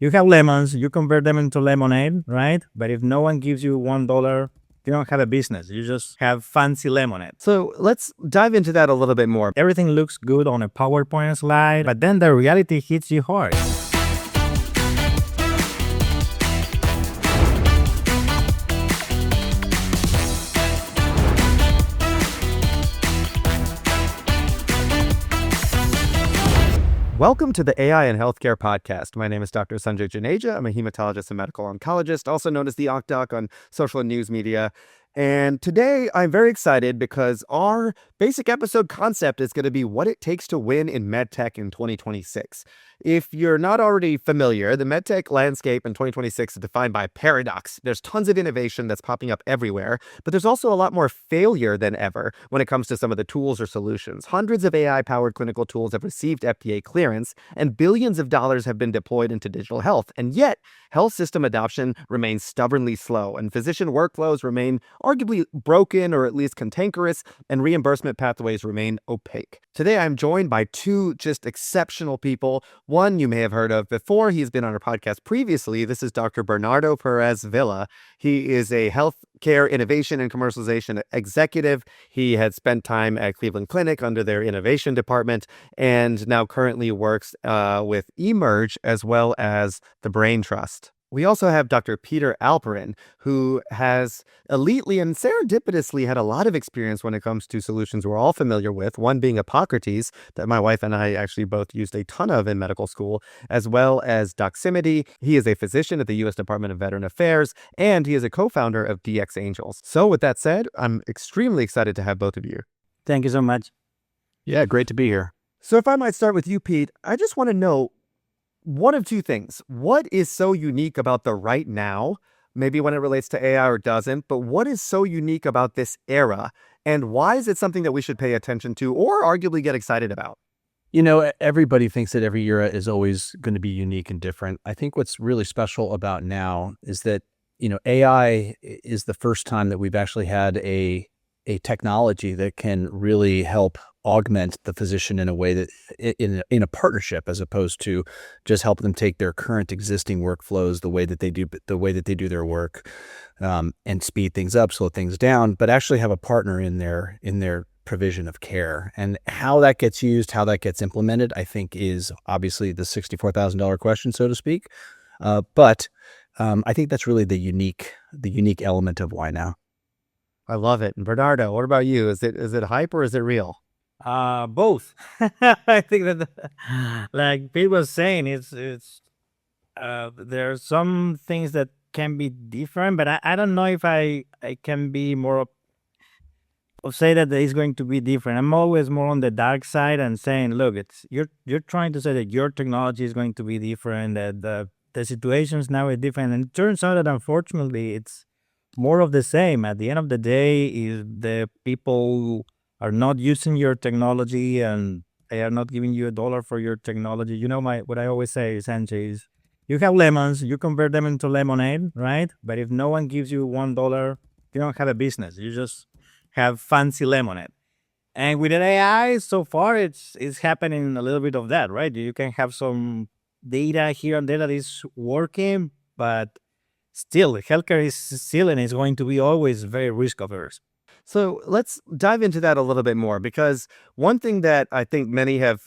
You have lemons, you convert them into lemonade, right? But if no one gives you $1, you don't have a business. You just have fancy lemonade. So let's dive into that a little bit more. Everything looks good on a PowerPoint slide, but then the reality hits you hard. Welcome to the AI and Healthcare Podcast. My name is Dr. Sanjay Juneja. I'm a hematologist and medical oncologist, also known as the OncDoc on social and news media. And today I'm very excited because our basic episode concept is going to be what it takes to win in medtech in 2026. If you're not already familiar, the medtech landscape in 2026 is defined by paradox. There's tons of innovation that's popping up everywhere, but there's also a lot more failure than ever when it comes to some of the tools or solutions. Hundreds of AI-powered clinical tools have received FDA clearance, and billions of dollars have been deployed into digital health. And yet, health system adoption remains stubbornly slow, and physician workflows remain arguably broken or at least cantankerous, and reimbursement pathways remain opaque. Today, I'm joined by two just exceptional people. One you may have heard of before. He's been on our podcast previously. This is Dr. Bernardo Perez-Villa. He is a healthcare innovation and commercialization executive. He had spent time at Cleveland Clinic under their innovation department and now currently works with Emerge as well as the Brain Trust. We also have Dr. Peter Alperin, who has elitely and serendipitously had a lot of experience when it comes to solutions we're all familiar with, one being Hippocrates, that my wife and I actually both used a ton of in medical school, as well as Doximity. He is a physician at the U.S. Department of Veteran Affairs, and he is a co-founder of DX Angels. So with that said, I'm extremely excited to have both of you. Thank you so much. Yeah, great to be here. So if I might start with you, Pete, I just want to know, one of two things. What is so unique about the right now, maybe when it relates to AI or doesn't, but what is so unique about this era? And why is it something that we should pay attention to or arguably get excited about? You know, everybody thinks that every era is always going to be unique and different. I think what's really special about now is that, AI is the first time that we've actually had a technology that can really help augment the physician in a way that in a partnership, as opposed to just help them take their current existing workflows, the way that they do their work, and speed things up, slow things down, but actually have a partner in their provision of care. And how that gets used, how that gets implemented, I think is obviously the $64,000 question, so to speak. But I think that's really the unique element of why now. I love it. And Bernardo, what about you? Is it hype or is it real? Both. I think that, like Pete was saying, there are some things that can be different, but I don't know if I can be more of say that it's going to be different. I'm always more on the dark side and saying, look, you're trying to say that your technology is going to be different, that the situations now are different, and it turns out that unfortunately it's more of the same. At the end of the day, is the people who are not using your technology and they are not giving you $1 for your technology. You know, what I always say, Sanjay, is you have lemons, you convert them into lemonade, right? But if no one gives you $1, you don't have a business. You just have fancy lemonade. And with an AI, so far, it's happening a little bit of that, right? You can have some data here and there that is working, but still, healthcare is still and is going to be always very risk averse. So let's dive into that a little bit more, because one thing that I think many have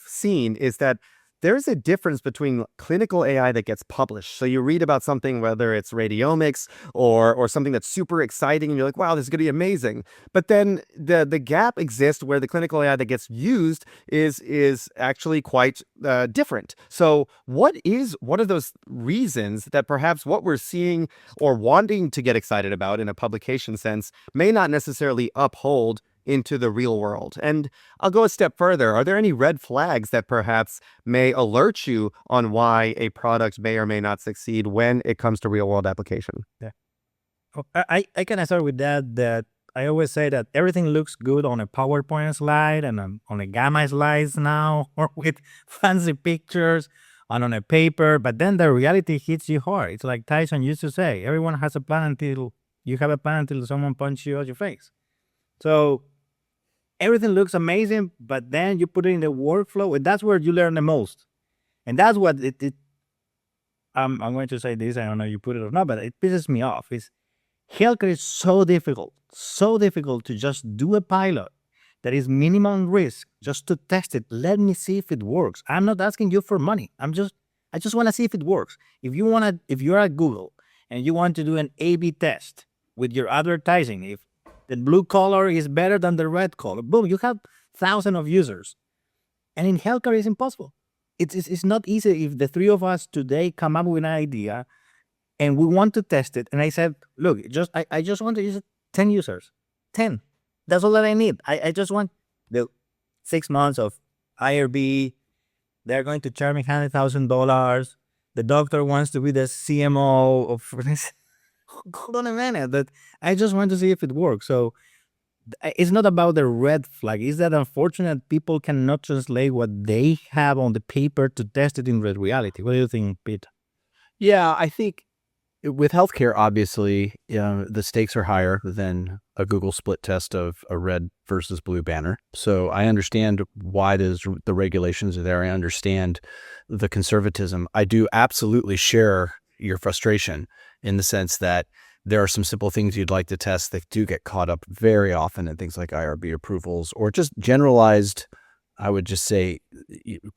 seen is that there's a difference between clinical AI that gets published. So you read about something, whether it's radiomics or something that's super exciting, and you're like, wow, this is going to be amazing. But then the gap exists where the clinical AI that gets used is actually quite different. So what are those reasons that perhaps what we're seeing or wanting to get excited about in a publication sense may not necessarily uphold into the real world? And I'll go a step further. Are there any red flags that perhaps may alert you on why a product may or may not succeed when it comes to real world application? Yeah. I can start with that I always say that everything looks good on a PowerPoint slide and on a gamma slides now, or with fancy pictures and on a paper, but then the reality hits you hard. It's like Tyson used to say, everyone has a plan until you have a plan until someone punches you out your face. So everything looks amazing, but then you put it in the workflow, and that's where you learn the most. And that's what I'm going to say this, I don't know if you put it or not, but it pisses me off, is healthcare is so difficult to just do a pilot that is minimum risk, just to test it. Let me see if it works. I'm not asking you for money. I just want to see if it works. If you're at Google and you want to do an A/B test with your advertising, if the blue color is better than the red color, boom, you have thousands of users. And in healthcare, it's impossible. It's not easy. If the three of us today come up with an idea and we want to test it, and I said, look, I just want to use 10 users. 10. That's all that I need. I just want the 6 months of IRB. They're going to charge me $100,000. The doctor wants to be the CMO of this. Hold on a minute. That I just want to see if it works. So it's not about the red flag. It's that unfortunate people cannot translate what they have on the paper to test it in reality. What do you think, Pete? Yeah, I think with healthcare, obviously, the stakes are higher than a Google split test of a red versus blue banner. So I understand why the regulations are there. I understand the conservatism. I do absolutely share your frustration in the sense that there are some simple things you'd like to test that do get caught up very often in things like IRB approvals or just generalized, I would just say,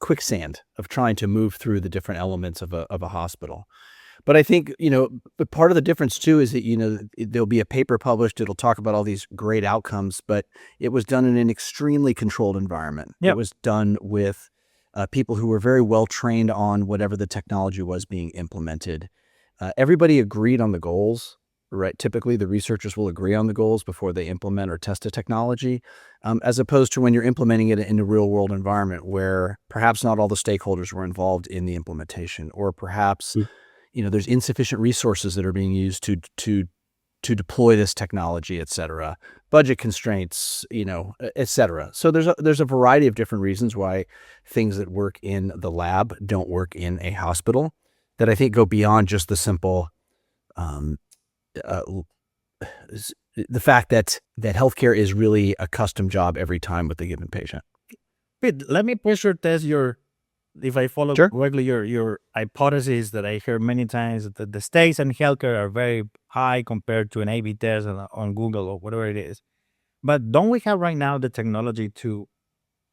quicksand of trying to move through the different elements of a hospital. But I think, but part of the difference too is that, there'll be a paper published, it'll talk about all these great outcomes, but it was done in an extremely controlled environment. Yep. It was done with people who were very well trained on whatever the technology was being implemented. Everybody agreed on the goals, right? Typically, the researchers will agree on the goals before they implement or test a technology, as opposed to when you're implementing it in a real world environment where perhaps not all the stakeholders were involved in the implementation, or perhaps there's insufficient resources that are being used to deploy this technology, et cetera, budget constraints, et cetera. So there's a variety of different reasons why things that work in the lab don't work in a hospital that I think go beyond just the simple, the fact that healthcare is really a custom job every time with a given patient. Pete, let me pressure test if I follow Sure. correctly, your hypothesis that I hear many times, that the stakes in healthcare are very high compared to an A/B test on Google or whatever it is. But don't we have right now the technology to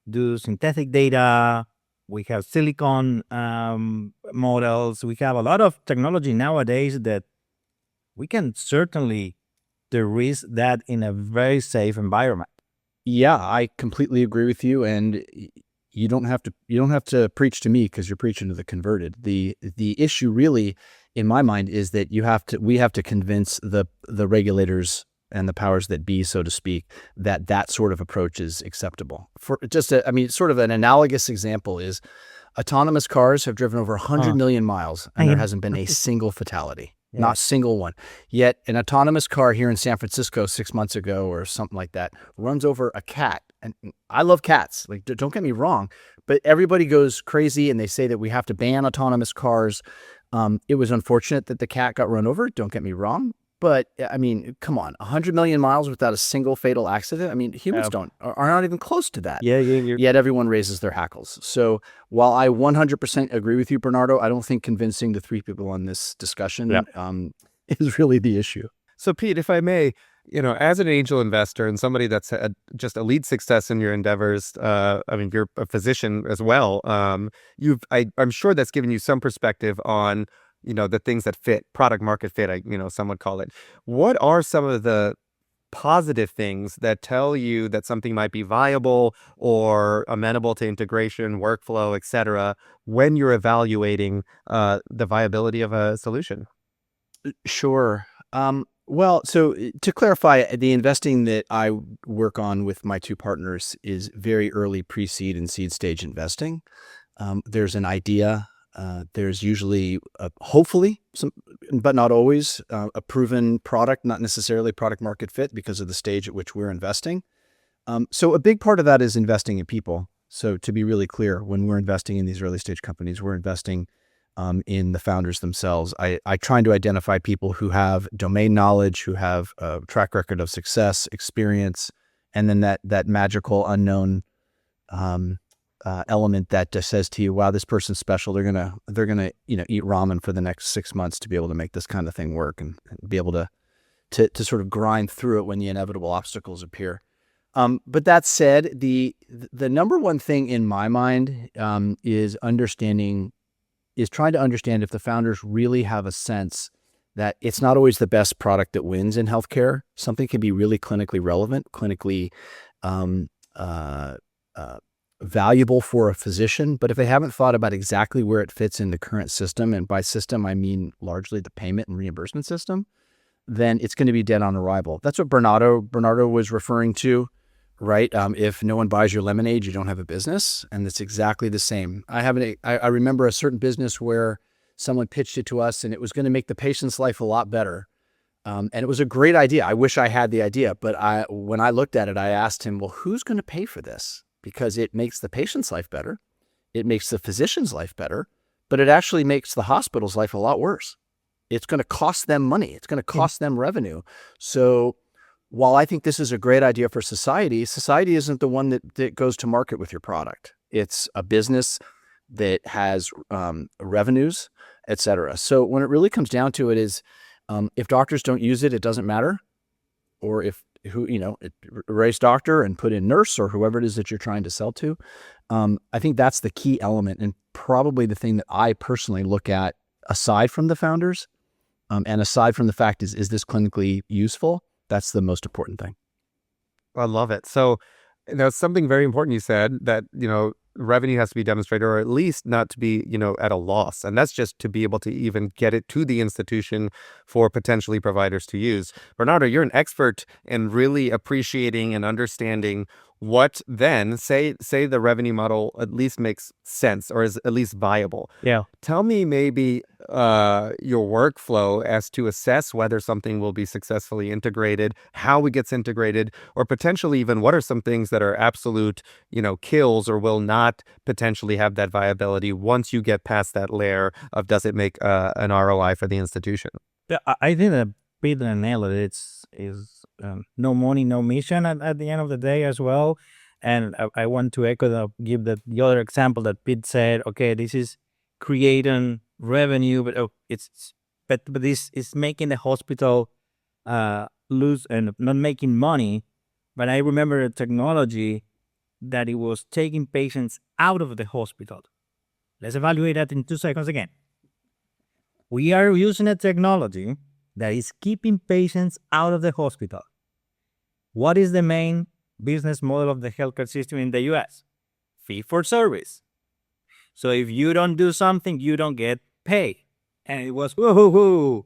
do synthetic data? We have silicon models. We have a lot of technology nowadays that we can certainly de-risk that in a very safe environment. Yeah, I completely agree with you, and you don't have to preach to me because you're preaching to the converted. The issue really, in my mind, is that we have to convince the regulators and the powers that be, so to speak, that sort of approach is acceptable. For just sort of an analogous example is autonomous cars have driven over 100 million miles, and there hasn't been a single fatality. Yeah. Not a single one. Yet an autonomous car here in San Francisco 6 months ago or something like that runs over a cat. And I love cats. Like, don't get me wrong, but everybody goes crazy and they say that we have to ban autonomous cars. It was unfortunate that the cat got run over. Don't get me wrong. But come on, 100 million miles without a single fatal accident. Humans are not even close to that. Yeah. Yet everyone raises their hackles. So while I 100% agree with you, Bernardo, I don't think convincing the three people on this discussion is really the issue. So Pete, if I may, as an angel investor and somebody that's had just a lead success in your endeavors, you're a physician as well. I'm sure that's given you some perspective on the things that fit, product market fit, some would call it. What are some of the positive things that tell you that something might be viable or amenable to integration, workflow, et cetera, when you're evaluating the viability of a solution? Sure. Well, so to clarify, the investing that I work on with my two partners is very early pre-seed and seed stage investing. There's an idea. There's usually, hopefully, some, but not always, a proven product, not necessarily product market fit because of the stage at which we're investing. So a big part of that is investing in people. So to be really clear, when we're investing in these early stage companies, we're investing in the founders themselves. I try to identify people who have domain knowledge, who have a track record of success, experience, and then that magical unknown element that just says to you, wow, this person's special. They're gonna eat ramen for the next 6 months to be able to make this kind of thing work and be able to sort of grind through it when the inevitable obstacles appear. But that said, the number one thing in my mind is trying to understand if the founders really have a sense that it's not always the best product that wins in healthcare. Something can be really clinically relevant, clinically valuable for a physician, but if they haven't thought about exactly where it fits in the current system, and by system, I mean largely the payment and reimbursement system, then it's going to be dead on arrival. That's what Bernardo was referring to, right? If no one buys your lemonade, you don't have a business. And it's exactly the same. I remember a certain business where someone pitched it to us and it was going to make the patient's life a lot better. And it was a great idea. I wish I had the idea, but when I looked at it, I asked him, well, who's going to pay for this? Because it makes the patient's life better. It makes the physician's life better, but it actually makes the hospital's life a lot worse. It's going to cost them money. It's going to cost them revenue. So while I think this is a great idea for society isn't the one that goes to market with your product. It's a business that has revenues, et cetera. So when it really comes down to it is, if doctors don't use it, it doesn't matter. Or erase doctor and put in nurse or whoever it is that you're trying to sell to. I think that's the key element and probably the thing that I personally look at aside from the founders. And aside from the fact is this clinically useful? That's the most important thing. I love it. So there's something very important you said that, revenue has to be demonstrated, or at least not to be, at a loss. And that's just to be able to even get it to the institution for potentially providers to use. Bernardo, you're an expert in really appreciating and understanding what then, say the revenue model at least makes sense or is at least viable. Yeah. Tell me maybe your workflow as to assess whether something will be successfully integrated, how it gets integrated, or potentially even what are some things that are absolute, kills or will not potentially have that viability once you get past that layer of does it make an ROI for the institution? Yeah, I think that Pete nailed it. Is no money, no mission at the end of the day as well. And I want to give the other example that Pete said. Okay, this is creating revenue, but this is making the hospital lose and not making money. But I remember a technology that it was taking patients out of the hospital. Let's evaluate that in 2 seconds again. We are using a technology that is keeping patients out of the hospital. What is the main business model of the healthcare system in the US? Fee for service. So if you don't do something, you don't get paid. And it was, whoa,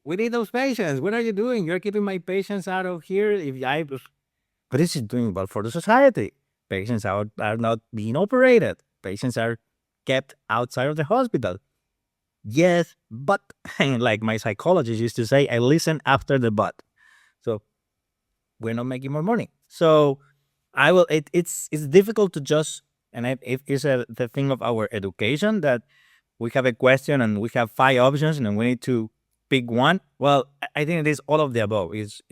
we need those patients. What are you doing? You're keeping my patients out of here. But this is doing well for the society. Patients are not being operated. Patients are kept outside of the hospital. Yes, but like my psychologist used to say, I listen after the but. So we're not making more money. So it's difficult to just, and it's the thing of our education that we have a question and we have 5 options and we need to pick one. Well, I think it is all of the above. It's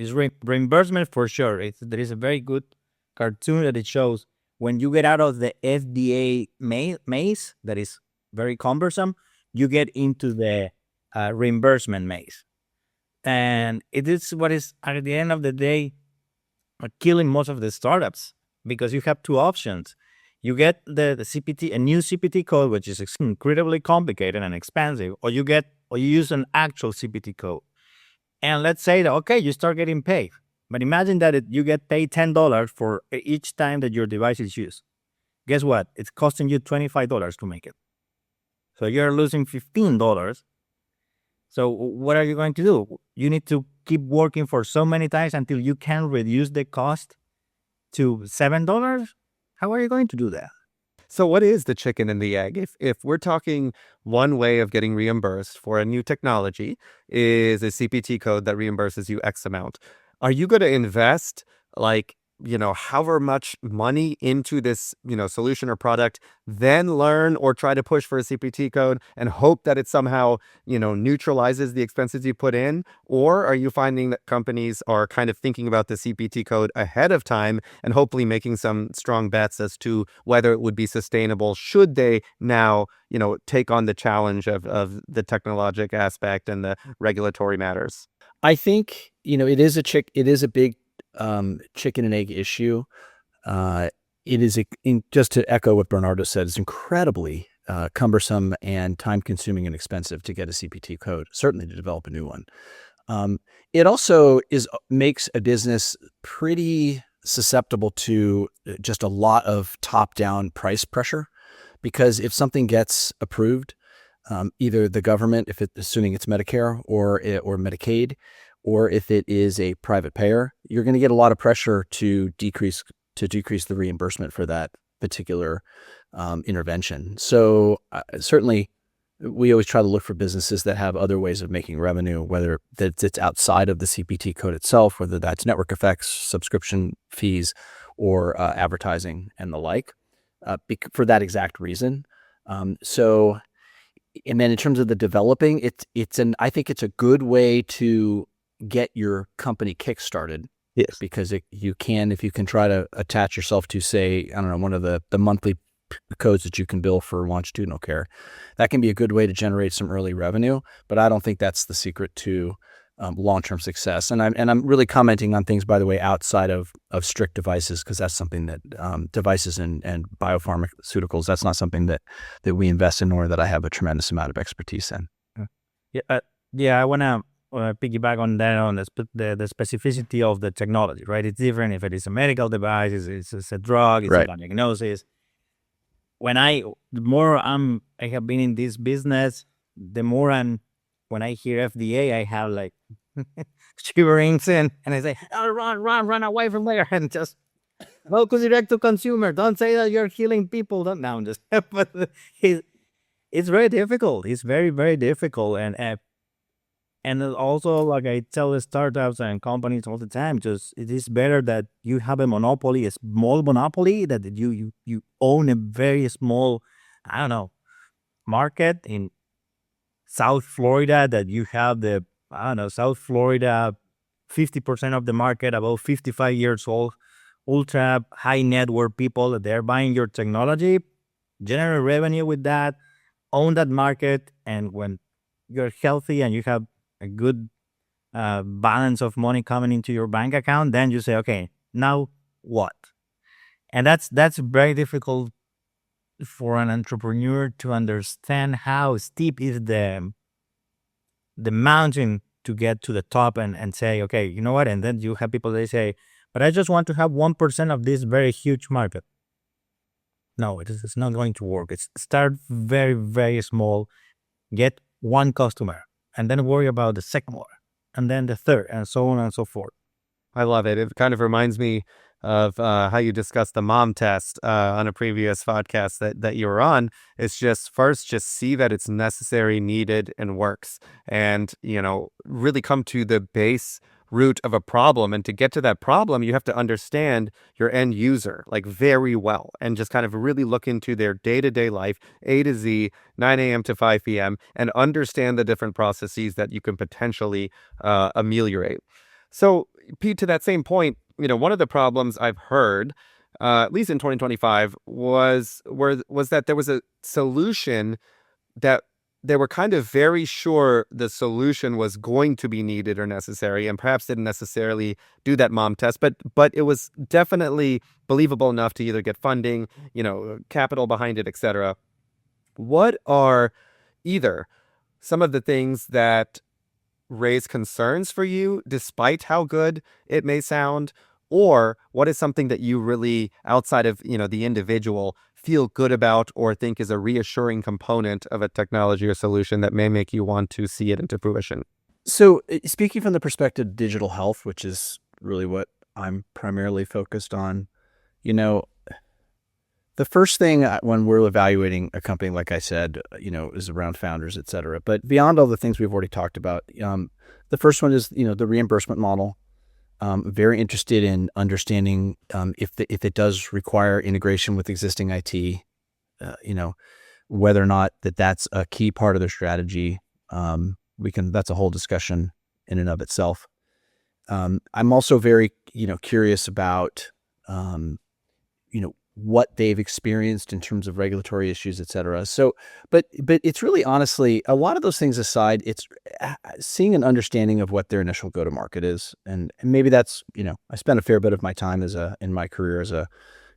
reimbursement for sure. There is a very good cartoon that it shows when you get out of the FDA maze that is very cumbersome, you get into the reimbursement maze. And it is what is, at the end of the day, killing most of the startups because you have 2 options. You get the CPT, a new CPT code, which is incredibly complicated and expensive, or you use an actual CPT code. And let's say that, okay, you start getting paid. But imagine that you get paid $10 for each time that your device is used. Guess what? It's costing you $25 to make it. So you're losing $15. So what are you going to do? You need to keep working for so many times until you can reduce the cost to $7? How are you going to do that? So what is the chicken and the egg? If we're talking one way of getting reimbursed for a new technology is a CPT code that reimburses you X amount, are you going to invest like however much money into this, solution or product, then learn or try to push for a CPT code and hope that it somehow, neutralizes the expenses you put in? Or are you finding that companies are kind of thinking about the CPT code ahead of time and hopefully making some strong bets as to whether it would be sustainable should they now, take on the challenge of the technologic aspect and the regulatory matters? I think, it is a big chicken and egg issue. It is just to echo what Bernardo said, it's incredibly cumbersome and time consuming and expensive to get a CPT code, certainly to develop a new one. It also makes a business pretty susceptible to just a lot of top-down price pressure, because if something gets approved, either the government, assuming it's Medicare or Medicaid, or if it is a private payer, you're going to get a lot of pressure to decrease the reimbursement for that particular intervention. So certainly, we always try to look for businesses that have other ways of making revenue, whether it's outside of the CPT code itself, whether that's network effects, subscription fees, or advertising and the like, for that exact reason. And then in terms of the developing, I think it's a good way to get your company kickstarted. Yes. Because if you can try to attach yourself to, say, I don't know, one of the monthly codes that you can bill for longitudinal care, that can be a good way to generate some early revenue. But I don't think that's the secret to long-term success. And I'm really commenting on things, by the way, outside of strict devices, because that's something that devices and biopharmaceuticals, that's not something that we invest in, or that I have a tremendous amount of expertise in. Yeah, I want to piggyback on that, on the specificity of the technology, right? It's different if it is a medical device, it's a drug, it's Right. a diagnosis. The more I have been in this business, the more when I hear FDA, I have like shiverings and I say, oh, run away from there, and just focus direct to consumer. Don't say that you're healing people. Don't now just but it's very difficult. It's very, very difficult. And also, like I tell the startups and companies all the time, just it is better that you have a monopoly, a small monopoly, that you own a very small, I don't know, market in South Florida, that you have South Florida, 50% of the market, about 55 years old, ultra high net worth people that they're buying your technology, generate revenue with that, own that market, and when you're healthy and you have a good balance of money coming into your bank account, then you say, okay, now what? And that's very difficult for an entrepreneur to understand how steep is the mountain to get to the top and say, okay, you know what? And then you have people, they say, but I just want to have 1% of this very huge market. No, it's not going to work. It's start very, very small, get one customer, and then worry about the second one, and then the third, and so on and so forth. I love it. It kind of reminds me of how you discussed the mom test on a previous podcast that you were on. It's just see that it's necessary, needed, and works. And, really come to the base root of a problem. And to get to that problem, you have to understand your end user like very well, and just kind of really look into their day-to-day life, A to Z, 9 a.m. to 5 p.m., and understand the different processes that you can potentially ameliorate. So, Pete, to that same point, one of the problems I've heard, at least in 2025, was that there was a solution that they were kind of very sure the solution was going to be needed or necessary, and perhaps didn't necessarily do that mom test, but it was definitely believable enough to either get funding, capital behind it, etc. What are either some of the things that raise concerns for you, despite how good it may sound, or what is something that you really, outside of the individual, feel good about or think is a reassuring component of a technology or solution that may make you want to see it into fruition? So, speaking from the perspective of digital health, which is really what I'm primarily focused on, the first thing when we're evaluating a company, like I said, is around founders, et cetera. But beyond all the things we've already talked about, the first one is, the reimbursement model. Very interested in understanding if it does require integration with existing IT, whether or not that's a key part of their strategy. That's a whole discussion in and of itself. I'm also very, curious about, what they've experienced in terms of regulatory issues, et cetera. So, but it's really honestly, a lot of those things aside, it's seeing an understanding of what their initial go-to-market is. And maybe that's, I spent a fair bit of my time in my career as a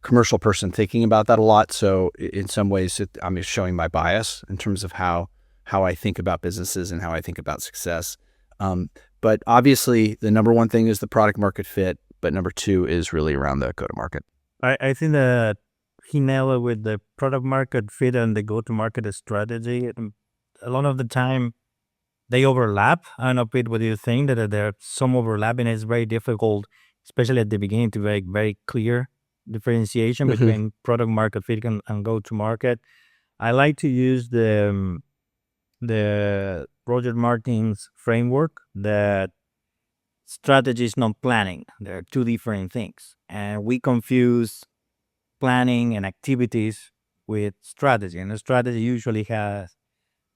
commercial person thinking about that a lot. So in some ways, I'm showing my bias in terms of how I think about businesses and how I think about success. But obviously, the number one thing is the product market fit, but number two is really around the go-to-market. I think that he nailed it with the product market fit and the go-to-market strategy. A lot of the time, they overlap. I don't know, Pete, what do you think? That there's some overlap, and it's very difficult, especially at the beginning, to make very clear differentiation between product market fit and go-to-market. I like to use the Roger Martin's framework that strategy is not planning. There are two different things. And we confuse planning and activities with strategy. And a strategy usually has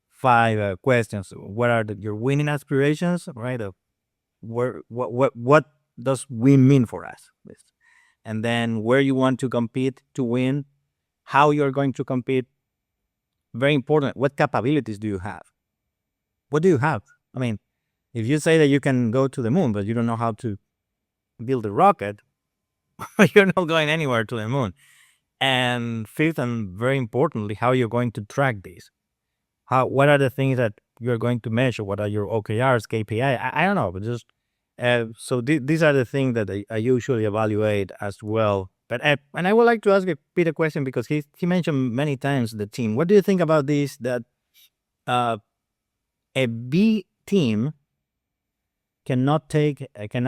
5 questions. What are your winning aspirations, right? What does win mean for us? And then where you want to compete to win, how you're going to compete. Very important. What capabilities do you have? What do you have? I mean, if you say that you can go to the moon, but you don't know how to build a rocket, you're not going anywhere to the moon. And fifth, and very importantly, how you're going to track these. What are the things that you're going to measure? What are your OKRs, KPI? I don't know, but just so these are the things that I usually evaluate as well. But and I would like to ask Pete a question, because he mentioned many times the team. What do you think about this? That a B team cannot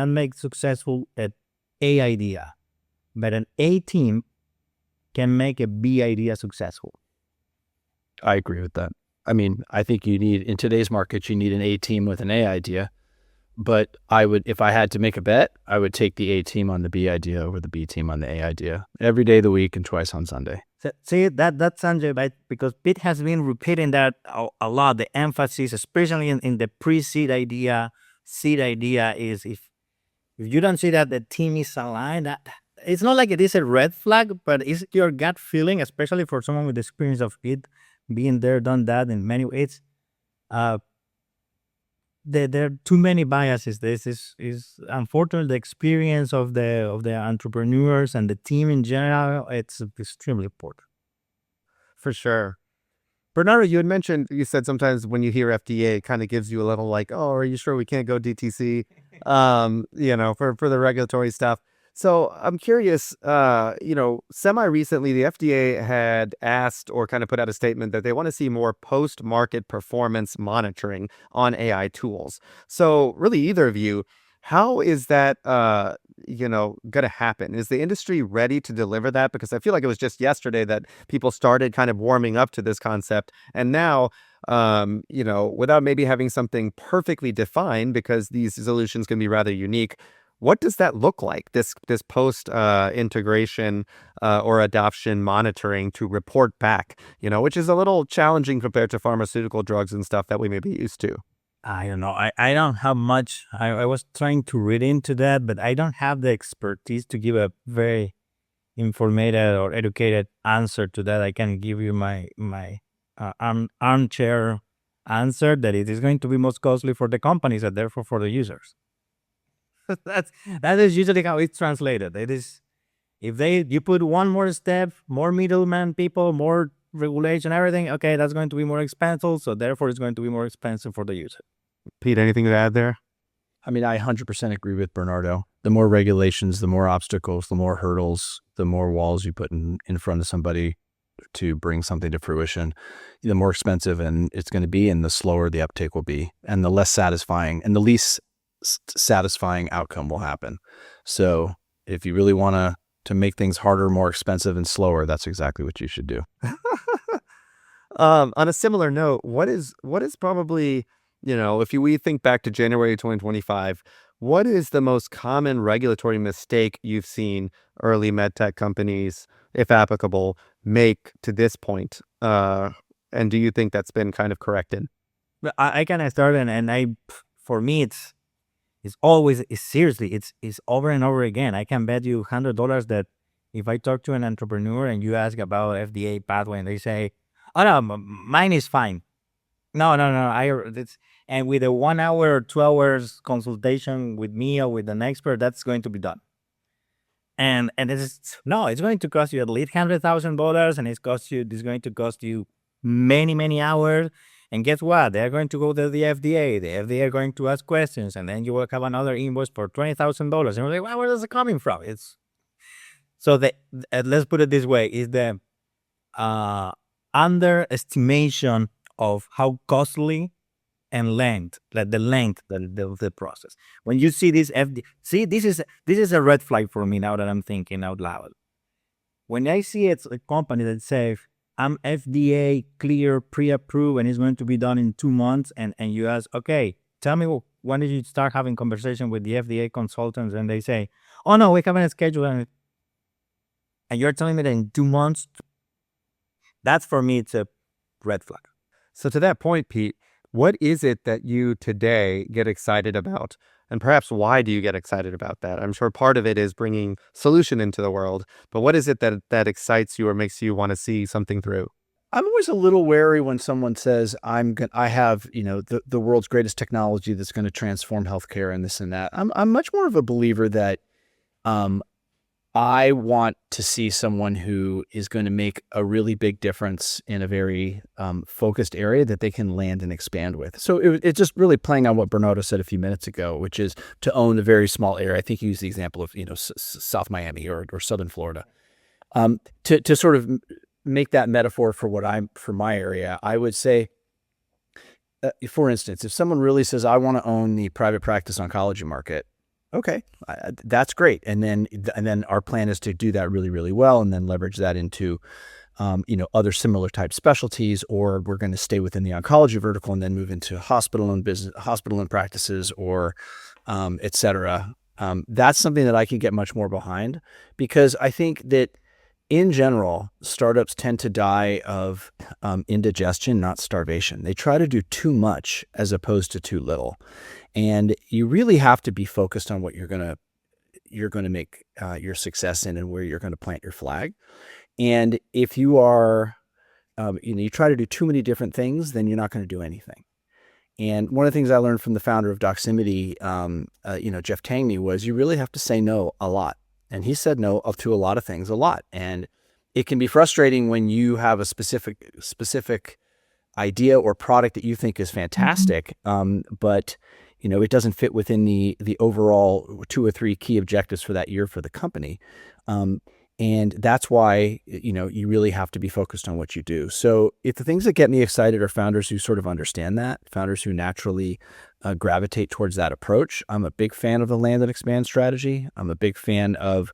make successful an A idea, but an A team can make a B idea successful. I agree with that. I mean, I think in today's market, you need an A team with an A idea. But if I had to make a bet, I would take the A team on the B idea over the B team on the A idea every day of the week and twice on Sunday. See, that's Sanjay, right? Because Pete has been repeating that a lot. The emphasis, especially in the pre-seed idea, seed idea, is if you don't see that the team is aligned, that it's not like it is a red flag, but it's your gut feeling, especially for someone with the experience of it, being there, done that in many ways. There are too many biases. This is unfortunately the experience of the entrepreneurs and the team in general. It's extremely important. For sure. Bernardo, you said sometimes when you hear FDA, it kind of gives you a little like, oh, are you sure we can't go DTC, for the regulatory stuff. So I'm curious, semi-recently, the FDA had asked or kind of put out a statement that they want to see more post-market performance monitoring on AI tools. So really, either of you, how is that, going to happen? Is the industry ready to deliver that? Because I feel like it was just yesterday that people started kind of warming up to this concept. And now, without maybe having something perfectly defined, because these solutions can be rather unique, what does that look like, this post integration or adoption monitoring to report back, which is a little challenging compared to pharmaceutical drugs and stuff that we may be used to? I don't know. I don't have much. I was trying to read into that, but I don't have the expertise to give a very informated or educated answer to that. I can give you my armchair answer that it is going to be most costly for the companies and therefore for the users. That is usually how it's translated. It is, if you put one more step, more middleman people, more regulation, everything, okay, that's going to be more expensive, so therefore it's going to be more expensive for the user. Pete, anything to add there? I mean, I 100% agree with Bernardo. The more regulations, the more obstacles, the more hurdles, the more walls you put in front of somebody to bring something to fruition, the more expensive and it's going to be, and the slower the uptake will be, and the less satisfying and the least satisfying outcome will happen. So if you really want to make things harder, more expensive, and slower, that's exactly what you should do. On a similar note, what is probably, if we think back to January 2025, what is the most common regulatory mistake you've seen early medtech companies, if applicable, make to this point? And do you think that's been kind of corrected? But I kind of start and for me, it's always, seriously, it's over and over again. I can bet you $100 that if I talk to an entrepreneur and you ask about FDA pathway and they say, oh no, mine is fine. No, and with a 1 hour or 2 hours consultation with me or with an expert, that's going to be done. And it's going to cost you at least $100,000, and it's going to cost you many hours. And guess what? They're going to go to the FDA. The FDA are going to ask questions, and then you will have another invoice for $20,000. And we're like, well, where is it coming from? It's so let's put it this way: is the underestimation of how costly and length, like the length of the process. When you see this this is a red flag for me now that I'm thinking out loud. When I see it's a company that says I'm FDA clear, pre-approved, and it's going to be done in 2 months, and you ask, okay, tell me when did you start having conversation with the FDA consultants, and they say, oh no, we haven't scheduled, and you're telling me that in 2 months, that's for me, it's a red flag. So to that point, Pete, what is it that you today get excited about? And perhaps why do you get excited about that? I'm sure part of it is bringing solution into the world, but what is it that excites you or makes you want to see something through? I'm always a little wary when someone says I have, the world's greatest technology that's going to transform healthcare and this and that. I'm much more of a believer that I want to see someone who is going to make a really big difference in a very focused area that they can land and expand with. So it's just really playing on what Bernardo said a few minutes ago, which is to own a very small area. I think he used the example of South Miami or Southern Florida. To sort of make that metaphor for my area, I would say, for instance, if someone really says, I want to own the private practice oncology market, okay, that's great. And then our plan is to do that really, really well, and then leverage that into, other similar type specialties, or we're going to stay within the oncology vertical and then move into hospital and practices, or et cetera. That's something that I can get much more behind, because I think that in general, startups tend to die of indigestion, not starvation. They try to do too much as opposed to too little. And you really have to be focused on what you're going to make your success in and where you're going to plant your flag. And if you are, you try to do too many different things, then you're not going to do anything. And one of the things I learned from the founder of Doximity, Jeff Tangney, was you really have to say no a lot. And he said no to a lot of things a lot. And it can be frustrating when you have a specific idea or product that you think is fantastic, but it doesn't fit within the overall 2 or 3 key objectives for that year for the company. And that's why, you really have to be focused on what you do. So if the things that get me excited are founders who sort of understand that, founders who naturally gravitate towards that approach. I'm a big fan of the land and expand strategy. I'm a big fan of,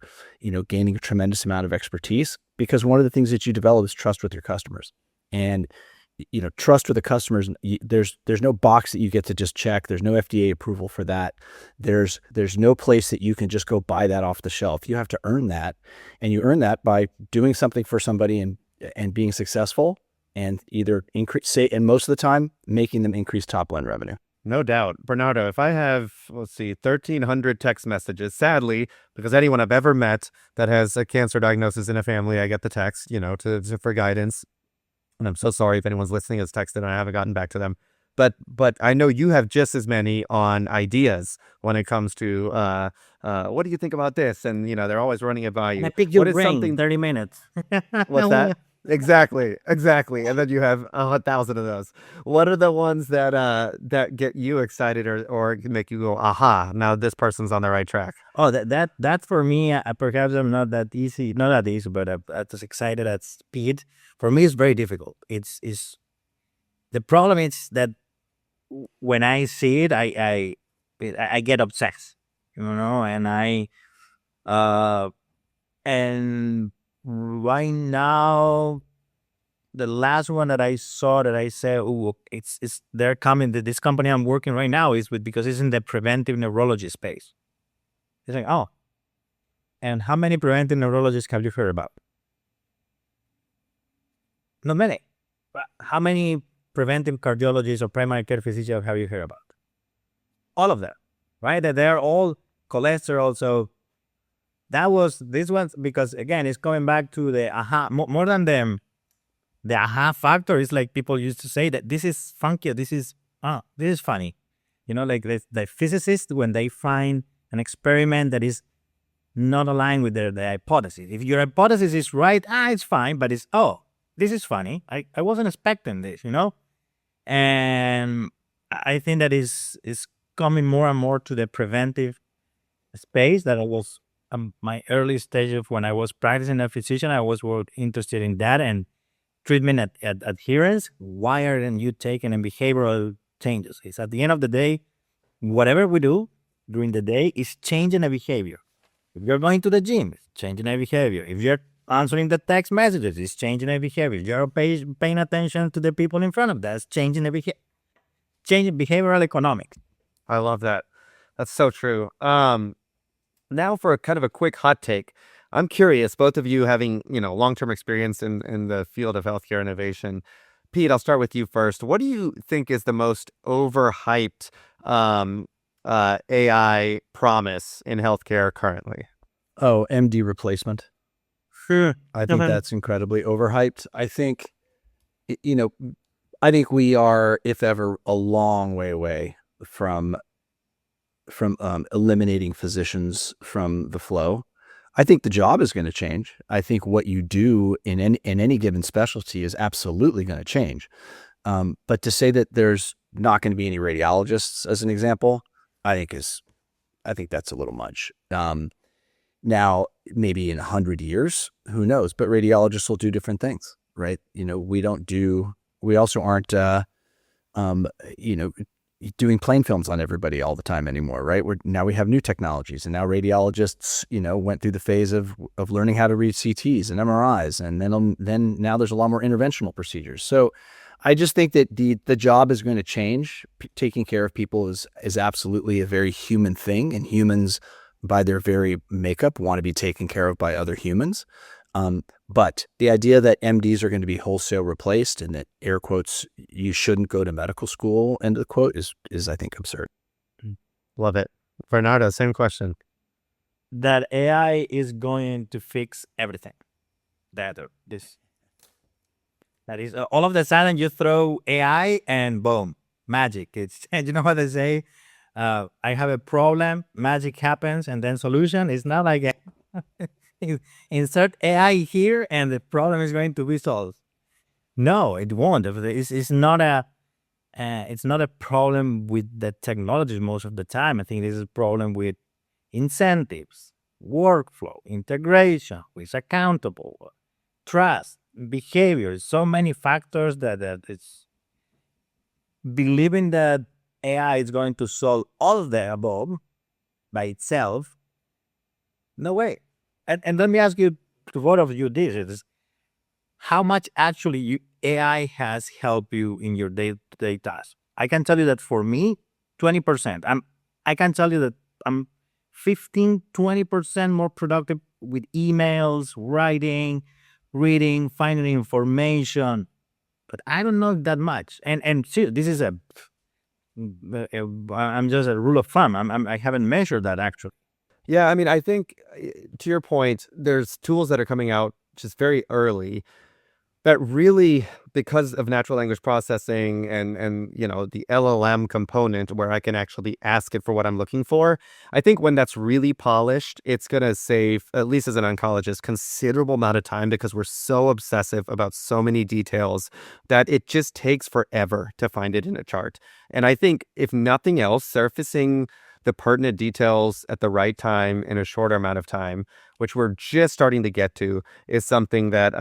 gaining a tremendous amount of expertise, because one of the things that you develop is trust with your customers. And trust with the customers, there's no box that you get to just check. There's no FDA approval for that. There's no place that you can just go buy that off the shelf. You have to earn that, and you earn that by doing something for somebody and being successful, and either and most of the time, making them increase top line revenue. No doubt. Bernardo, if I have, 1,300 text messages, sadly, because anyone I've ever met that has a cancer diagnosis in a family, I get the text, for guidance. And I'm so sorry if anyone's listening has texted and I haven't gotten back to them. But I know you have just as many on ideas when it comes to what do you think about this? And they're always running it by you. And I pick your brain 30 minutes. What's that? Exactly. And then you have 1,000 of those. What are the ones that get you excited or make you go, aha, now this person's on the right track? Oh, that for me, perhaps I'm not that easy, but as excited as speed. For me, it's very difficult. It's the problem is that when I see it, I get obsessed, and and right now the last one that I saw that I said, oh, it's they're coming. This company I'm working right now is with because it's in the preventive neurology space. It's like, oh, and how many preventive neurologists have you heard about? Not many. But how many preventive cardiologists or primary care physicians have you heard about? All of them, right? That they're all cholesterol. So that was this one because again, it's coming back to the aha more than the aha factor. Is like people used to say that this is funky. This is funny. Like the physicists when they find an experiment that is not aligned with the hypothesis. If your hypothesis is right, it's fine. But it's this is funny. I wasn't expecting this. And I think that is coming more and more to the preventive space that I was my early stage of when I was practicing as a physician. I was more interested in that and treatment adherence. Why aren't you taking and behavioral changes? It's at the end of the day, whatever we do during the day is changing a behavior. If you're going to the gym, it's changing a behavior. If you're answering the text messages, it's changing a behavior. If you're paying attention to the people in front of that, it's changing a behavior. Changing behavioral economics. I love that. That's so true. Now for a kind of a quick hot take. I'm curious, both of you having, long-term experience in the field of healthcare innovation. Pete, I'll start with you first. What do you think is the most overhyped AI promise in healthcare currently? Oh, MD replacement. Sure. I think that's incredibly overhyped. I think, I think we are, if ever, a long way away from eliminating physicians from the flow. I think the job is going to change. I think what you do in any given specialty is absolutely going to change. But to say that there's not going to be any radiologists, as an example, I think that's a little much. Now, maybe in 100 years, who knows? But radiologists will do different things, right? We also aren't, doing plain films on everybody all the time anymore, right? Now we have new technologies, and now radiologists, went through the phase of learning how to read CTs and MRIs, and then now there's a lot more interventional procedures. So I just think that the job is going to change. Taking care of people is absolutely a very human thing, and humans, by their very makeup, want to be taken care of by other humans. But the idea that MDs are going to be wholesale replaced and that, air quotes, you shouldn't go to medical school, end of the quote, is I think absurd. Love it. Bernardo, same question. That AI is going to fix everything. That is all of the sudden you throw AI and boom, magic. It's you know what they say? I have a problem, magic happens, and then solution. It's not like insert AI here and the problem is going to be solved. No, it won't. It's not a problem with the technology most of the time. I think this is a problem with incentives, workflow, integration, who is accountable, trust, behavior. So many factors that it's believing that AI is going to solve all of the above by itself. No way. And let me ask you, to both of you, this is how much actually AI has helped you in your day-to-day tasks. I can tell you that for me, 20%. I can tell you that I'm 15, 20% more productive with emails, writing, reading, finding information. But I don't know that much. And see, this is I'm just a rule of thumb. I haven't measured that actually. Yeah, I mean, I think to your point, there's tools that are coming out just very early that really, because of natural language processing and the LLM component where I can actually ask it for what I'm looking for, I think when that's really polished, it's going to save, at least as an oncologist, considerable amount of time because we're so obsessive about so many details that it just takes forever to find it in a chart. And I think if nothing else, surfacing the pertinent details at the right time in a shorter amount of time, which we're just starting to get to, is something that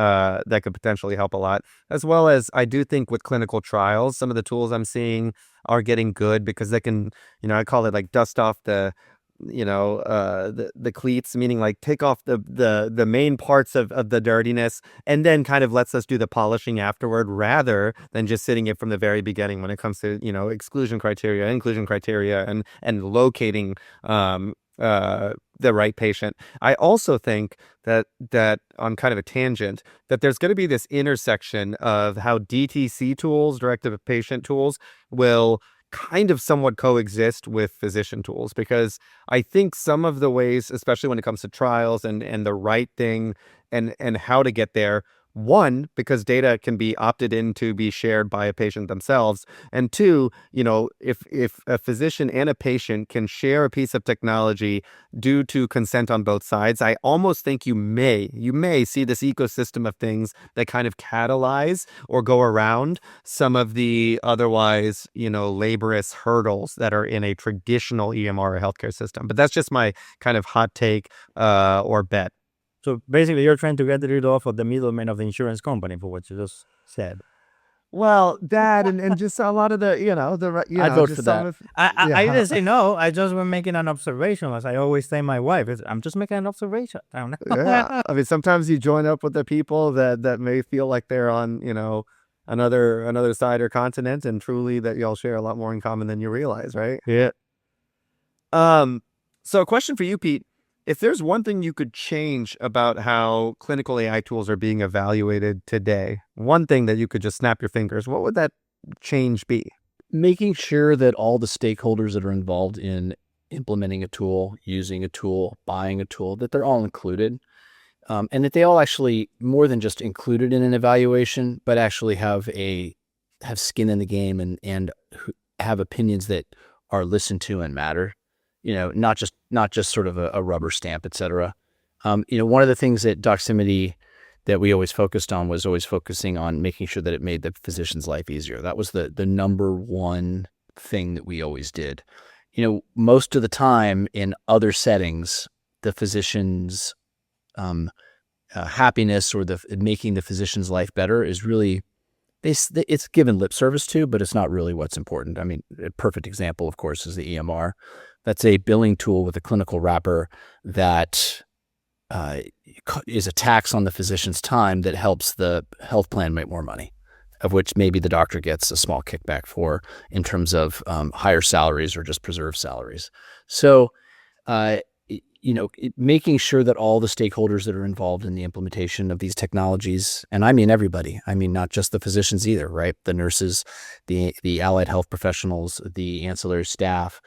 that could potentially help a lot. As well as I do think with clinical trials, some of the tools I'm seeing are getting good because they can, I call it like dust off the the cleats, meaning like take off the main parts of the dirtiness and then kind of lets us do the polishing afterward rather than just sitting it from the very beginning when it comes to, exclusion criteria, inclusion criteria, and locating the right patient. I also think that on kind of a tangent, that there's going to be this intersection of how DTC tools, direct-to-patient tools, will kind of somewhat coexist with physician tools, because I think some of the ways, especially when it comes to trials and the right thing and how to get there, one, because data can be opted in to be shared by a patient themselves, and two, if a physician and a patient can share a piece of technology due to consent on both sides, I almost think you may see this ecosystem of things that kind of catalyze or go around some of the otherwise, laborious hurdles that are in a traditional EMR or healthcare system. But that's just my kind of hot take or bet. So basically, you're trying to get rid of the middleman of the insurance company for what you just said. Well, that and just a lot of the, I'd vote just for some that. of, I didn't say no. I just was making an observation, as I always say my wife. I'm just making an observation. I don't know. yeah. I mean, sometimes you join up with the people that may feel like they're on, another side or continent, and truly that y'all share a lot more in common than you realize, right? Yeah. So a question for you, Pete. If there's one thing you could change about how clinical AI tools are being evaluated today, one thing that you could just snap your fingers, what would that change be? Making sure that all the stakeholders that are involved in implementing a tool, using a tool, buying a tool, that they're all included, and that they all actually, more than just included in an evaluation, but actually have skin in the game and have opinions that are listened to and matter. Not just sort of a rubber stamp, et cetera. One of the things that Doximity that we always focused on was always focusing on making sure that it made the physician's life easier. That was the number one thing that we always did. Most of the time in other settings, the physician's happiness or making the physician's life better is really, it's given lip service to, but it's not really what's important. I mean, a perfect example, of course, is the EMR. That's a billing tool with a clinical wrapper that is a tax on the physician's time that helps the health plan make more money, of which maybe the doctor gets a small kickback for in terms of higher salaries or just preserved salaries. So, making sure that all the stakeholders that are involved in the implementation of these technologies, and I mean everybody, I mean not just the physicians either, right? The nurses, the allied health professionals, the ancillary staff,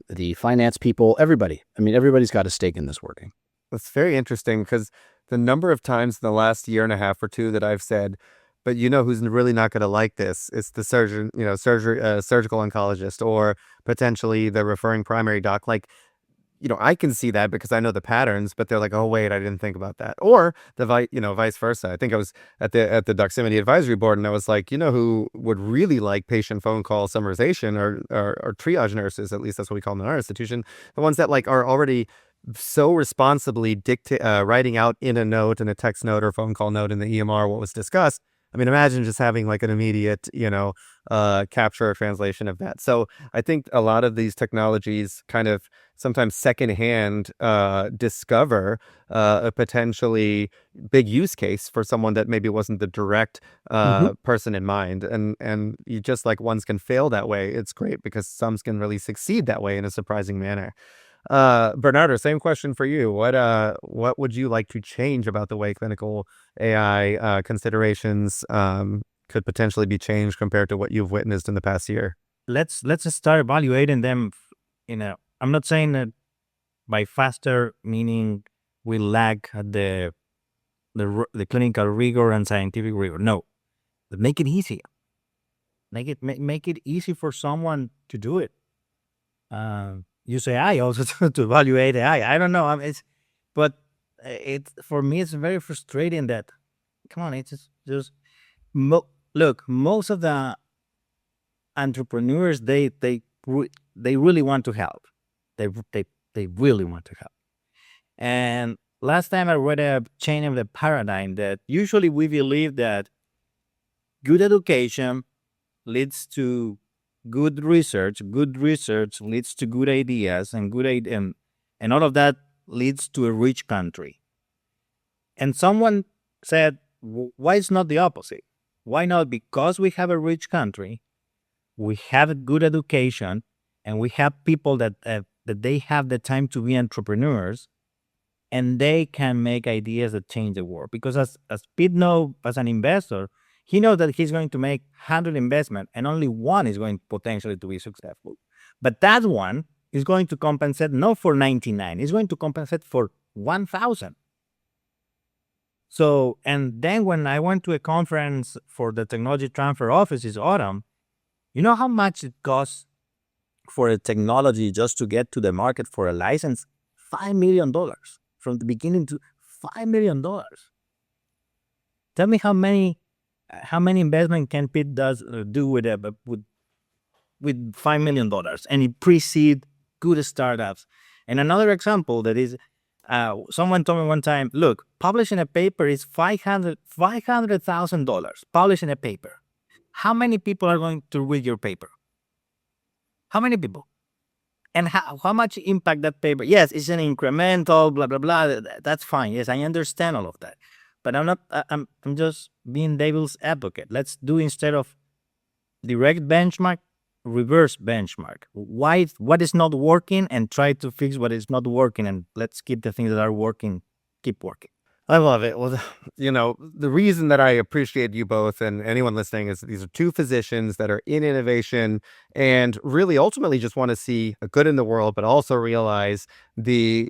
the finance people, everybody. I mean, everybody's got a stake in this working. That's very interesting, because the number of times in the last year and a half or two that I've said, but who's really not going to like this? It's the surgeon, surgical oncologist, or potentially the referring primary doc. Like, I can see that because I know the patterns, but they're like, oh wait, I didn't think about that. Or the vice versa. I think I was at the Doximity advisory board, and I was like, who would really like patient phone call summarization or triage nurses, at least that's what we call them in our institution, the ones that like are already so responsibly writing out in a note, in a text note or phone call note in the EMR what was discussed. I mean, imagine just having like an immediate, capture or translation of that. So I think a lot of these technologies kind of sometimes secondhand discover a potentially big use case for someone that maybe wasn't the direct person in mind. And you just like ones can fail that way. It's great because some can really succeed that way in a surprising manner. Bernardo, same question for you. What would you like to change about the way clinical AI considerations could potentially be changed compared to what you've witnessed in the past year? Let's just start evaluating them. I'm not saying that by faster meaning we lack the clinical rigor and scientific rigor. No, but make it easier. Make it easy for someone to do it. Use AI also to evaluate AI. I don't know. But for me, it's very frustrating that, come on, it's just look. Most of the entrepreneurs, they really want to help. They really want to help. And last time I read a change of the paradigm that usually we believe that good education leads to good research leads to good ideas, and and all of that leads to a rich country. And someone said, why is not the opposite? Why not? Because we have a rich country, we have a good education, and we have people that they have the time to be entrepreneurs, and they can make ideas that change the world. Because as Pete knows, as an investor, he knows that he's going to make 100 investment, and only one is going potentially to be successful. But that one is going to compensate not for 99, it's going to compensate for 1,000. So, and then when I went to a conference for the technology transfer office this autumn, you know how much it costs for a technology just to get to the market for a license? $5 million from the beginning to $5 million. Tell me how many investment can Pete do with $5 million, and it precede good startups. And another example that is, someone told me one time, look, publishing a paper is $500,000. Publishing a paper. How many people are going to read your paper? How many people? And how much impact that paper? Yes, it's an incremental, blah, blah, blah. That's fine. Yes, I understand all of that. But I'm just being devil's advocate. Let's do, instead of direct benchmark, reverse benchmark. What is not working, and try to fix what is not working, and let's keep the things that are working, keep working. I love it. Well, the reason that I appreciate you both and anyone listening is these are two physicians that are in innovation and really ultimately just want to see a good in the world, but also realize the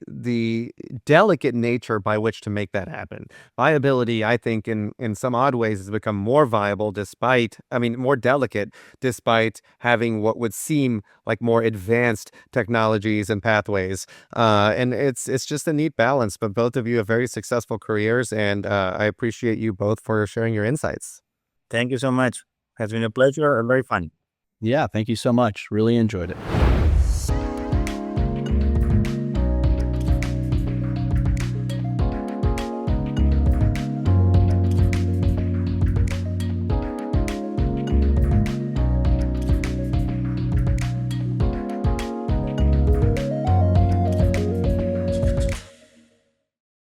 delicate nature by which to make that happen. Viability, I think, in some odd ways has become more viable more delicate, despite having what would seem like more advanced technologies and pathways. And it's just a neat balance, but both of you have very successful careers, and I appreciate you both for sharing your insights. Thank you so much. It has been a pleasure and very fun. Yeah, thank you so much. Really enjoyed it.